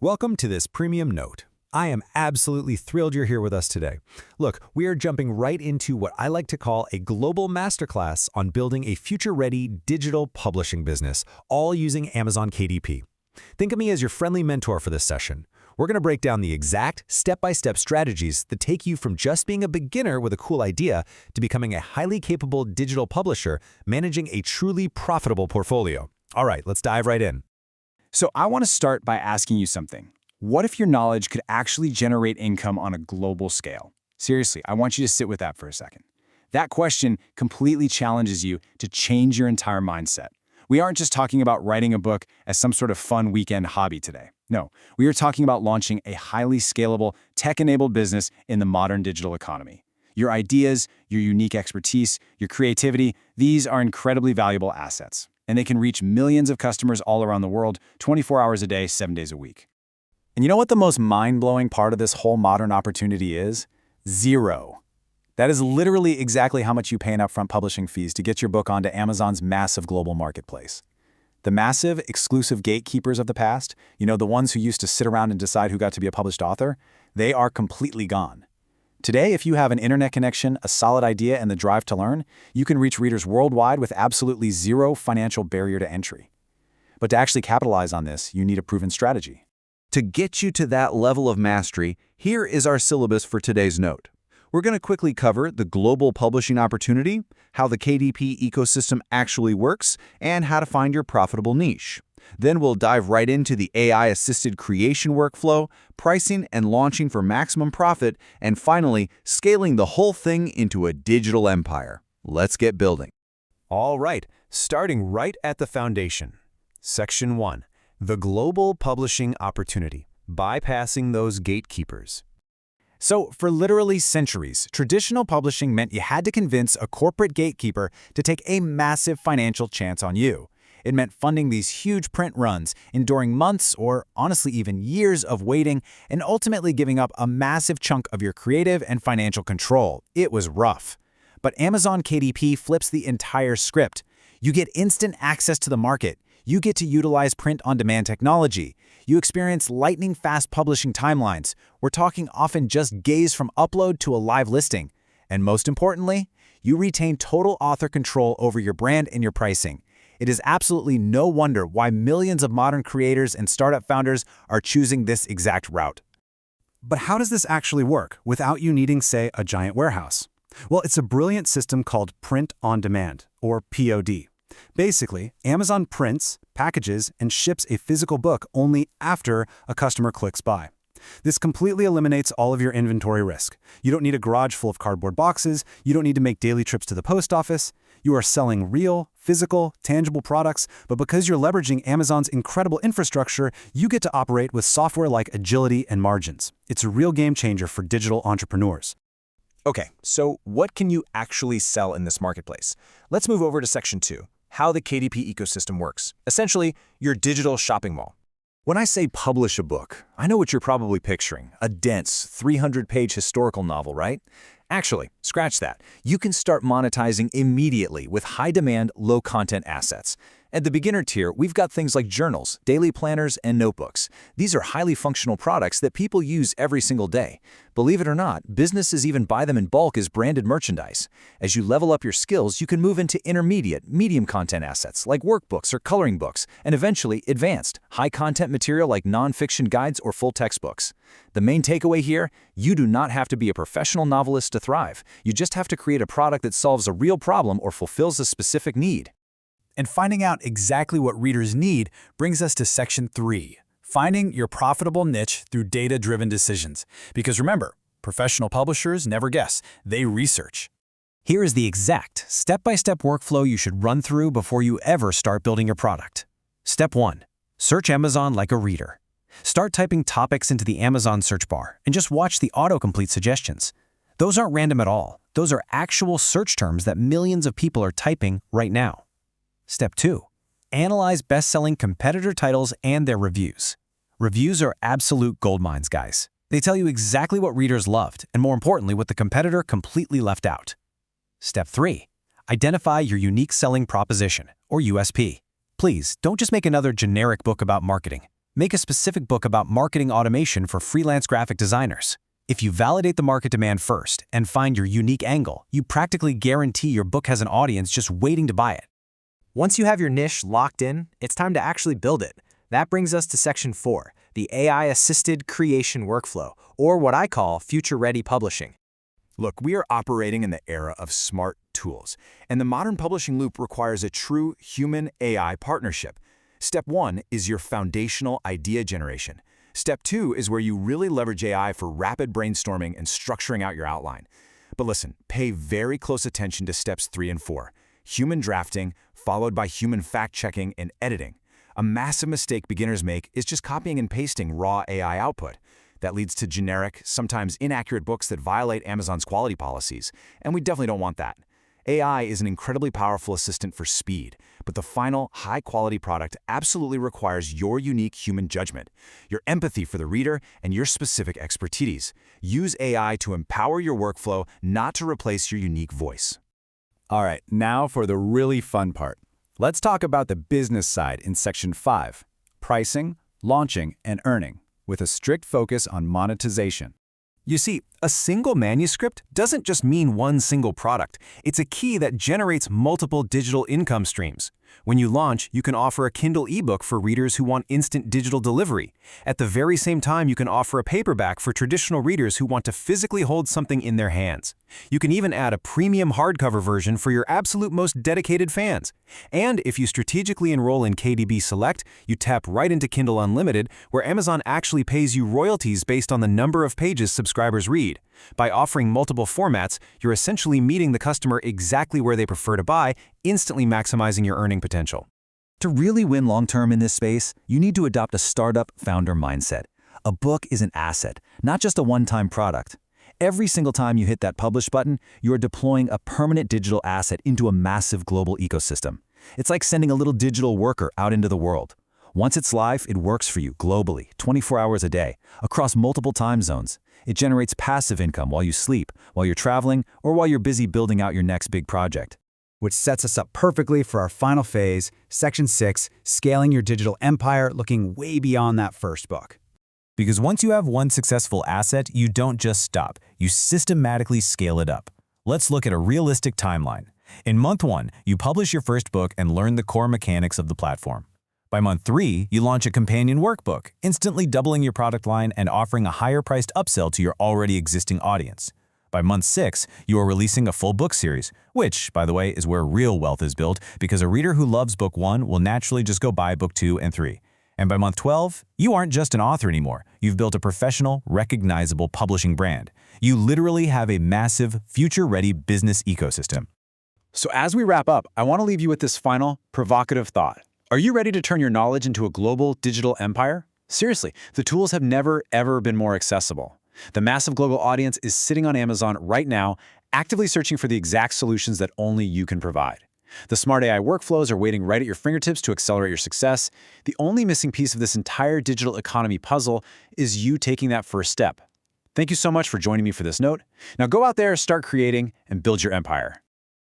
Welcome to this premium note. I am absolutely thrilled you're here with us today. Look, we are jumping right into what I like to call a global masterclass on building a future-ready digital publishing business, all using Amazon KDP. Think of me as your friendly mentor for this session. We're going to break down the exact step-by-step strategies that take you from just being a beginner with a cool idea to becoming a highly capable digital publisher managing a truly profitable portfolio. All right, let's dive right in. So I want to start by asking you something. What if your knowledge could actually generate income on a global scale? Seriously, I want you to sit with that for a second. That question completely challenges you to change your entire mindset. We aren't just talking about writing a book as some sort of fun weekend hobby today. No, we are talking about launching a highly scalable, tech-enabled business in the modern digital economy. Your ideas, your unique expertise, your creativity, these are incredibly valuable assets, and they can reach millions of customers all around the world, 24 hours a day, 7 days a week. And you know what the most mind-blowing part of this whole modern opportunity is? Zero. That is literally exactly how much you pay in upfront publishing fees to get your book onto Amazon's massive global marketplace. The massive, exclusive gatekeepers of the past, the ones who used to sit around and decide who got to be a published author, they are completely gone. Today, if you have an internet connection, a solid idea, and the drive to learn, you can reach readers worldwide with absolutely zero financial barrier to entry. But to actually capitalize on this, you need a proven strategy. To get you to that level of mastery, here is our syllabus for today's note. We're going to quickly cover the global publishing opportunity, how the KDP ecosystem actually works, and how to find your profitable niche. Then we'll dive right into the AI-assisted creation workflow, pricing and launching for maximum profit, and finally, scaling the whole thing into a digital empire. Let's get building. All right, starting right at the foundation. Section 1. The global publishing opportunity, bypassing those gatekeepers. So, for literally centuries, traditional publishing meant you had to convince a corporate gatekeeper to take a massive financial chance on you. It meant funding these huge print runs, enduring months or honestly even years of waiting, and ultimately giving up a massive chunk of your creative and financial control. It was rough. But Amazon KDP flips the entire script. You get instant access to the market. You get to utilize print-on-demand technology. You experience lightning-fast publishing timelines. We're talking often just days from upload to a live listing. And most importantly, you retain total author control over your brand and your pricing. It is absolutely no wonder why millions of modern creators and startup founders are choosing this exact route. But how does this actually work without you needing, say, a giant warehouse? Well, it's a brilliant system called print-on-demand, or POD. Basically, Amazon prints, packages, and ships a physical book only after a customer clicks buy. This completely eliminates all of your inventory risk. You don't need a garage full of cardboard boxes. You don't need to make daily trips to the post office. You are selling real, physical, tangible products, but because you're leveraging Amazon's incredible infrastructure, you get to operate with software like agility and margins. It's a real game changer for digital entrepreneurs. Okay, so what can you actually sell in this marketplace? Let's move over to Section 2, how the KDP ecosystem works. Essentially, your digital shopping mall. When I say publish a book, I know what you're probably picturing, a dense, 300-page historical novel, right? Actually, scratch that. You can start monetizing immediately with high-demand, low-content assets. At the beginner tier, we've got things like journals, daily planners, and notebooks. These are highly functional products that people use every single day. Believe it or not, businesses even buy them in bulk as branded merchandise. As you level up your skills, you can move into intermediate, medium content assets like workbooks or coloring books, and eventually advanced, high-content material like nonfiction guides or full textbooks. The main takeaway here, you do not have to be a professional novelist to thrive. You just have to create a product that solves a real problem or fulfills a specific need. And finding out exactly what readers need brings us to Section 3, finding your profitable niche through data-driven decisions. Because remember, professional publishers never guess, they research. Here is the exact step-by-step workflow you should run through before you ever start building your product. Step 1. Search Amazon like a reader. Start typing topics into the Amazon search bar and just watch the autocomplete suggestions. Those aren't random at all. Those are actual search terms that millions of people are typing right now. Step 2. Analyze best-selling competitor titles and their reviews. Reviews are absolute goldmines, guys. They tell you exactly what readers loved, and more importantly, what the competitor completely left out. Step 3. Identify your unique selling proposition, or USP. Please, don't just make another generic book about marketing. Make a specific book about marketing automation for freelance graphic designers. If you validate the market demand first and find your unique angle, you practically guarantee your book has an audience just waiting to buy it. Once you have your niche locked in, it's time to actually build it. That brings us to Section 4, the AI-assisted creation workflow, or what I call future-ready publishing. Look, we are operating in the era of smart tools, and the modern publishing loop requires a true human-AI partnership. Step 1 is your foundational idea generation. Step 2 is where you really leverage AI for rapid brainstorming and structuring out your outline. But listen, pay very close attention to steps 3 and 4. Human drafting, followed by human fact-checking and editing. A massive mistake beginners make is just copying and pasting raw AI output. That leads to generic, sometimes inaccurate books that violate Amazon's quality policies, and we definitely don't want that. AI is an incredibly powerful assistant for speed, but the final, high-quality product absolutely requires your unique human judgment, your empathy for the reader, and your specific expertise. Use AI to empower your workflow, not to replace your unique voice. All right, now for the really fun part. Let's talk about the business side in Section 5, pricing, launching, and earning, with a strict focus on monetization. You see, a single manuscript doesn't just mean one single product. It's a key that generates multiple digital income streams. When you launch, you can offer a Kindle ebook for readers who want instant digital delivery. At the very same time, you can offer a paperback for traditional readers who want to physically hold something in their hands. You can even add a premium hardcover version for your absolute most dedicated fans. And if you strategically enroll in KDP Select, you tap right into Kindle Unlimited, where Amazon actually pays you royalties based on the number of pages subscribers read. By offering multiple formats, you're essentially meeting the customer exactly where they prefer to buy, instantly maximizing your earning potential. To really win long-term in this space, you need to adopt a startup founder mindset. A book is an asset, not just a one-time product. Every single time you hit that publish button, you're deploying a permanent digital asset into a massive global ecosystem. It's like sending a little digital worker out into the world. Once it's live, it works for you globally, 24 hours a day, across multiple time zones. It generates passive income while you sleep, while you're traveling, or while you're busy building out your next big project. Which sets us up perfectly for our final phase, Section 6, scaling your digital empire, looking way beyond that first book. Because once you have one successful asset, you don't just stop. You systematically scale it up. Let's look at a realistic timeline. In month 1, you publish your first book and learn the core mechanics of the platform. By month 3, you launch a companion workbook, instantly doubling your product line and offering a higher-priced upsell to your already existing audience. By month 6, you are releasing a full book series, which, by the way, is where real wealth is built because a reader who loves book 1 will naturally just go buy book 2 and 3. And by month 12, you aren't just an author anymore. You've built a professional, recognizable publishing brand. You literally have a massive, future-ready business ecosystem. So as we wrap up, I want to leave you with this final, provocative thought. Are you ready to turn your knowledge into a global digital empire? Seriously, the tools have never, ever been more accessible. The massive global audience is sitting on Amazon right now, actively searching for the exact solutions that only you can provide. The smart AI workflows are waiting right at your fingertips to accelerate your success. The only missing piece of this entire digital economy puzzle is you taking that first step. Thank you so much for joining me for this note. Now go out there, start creating, and build your empire.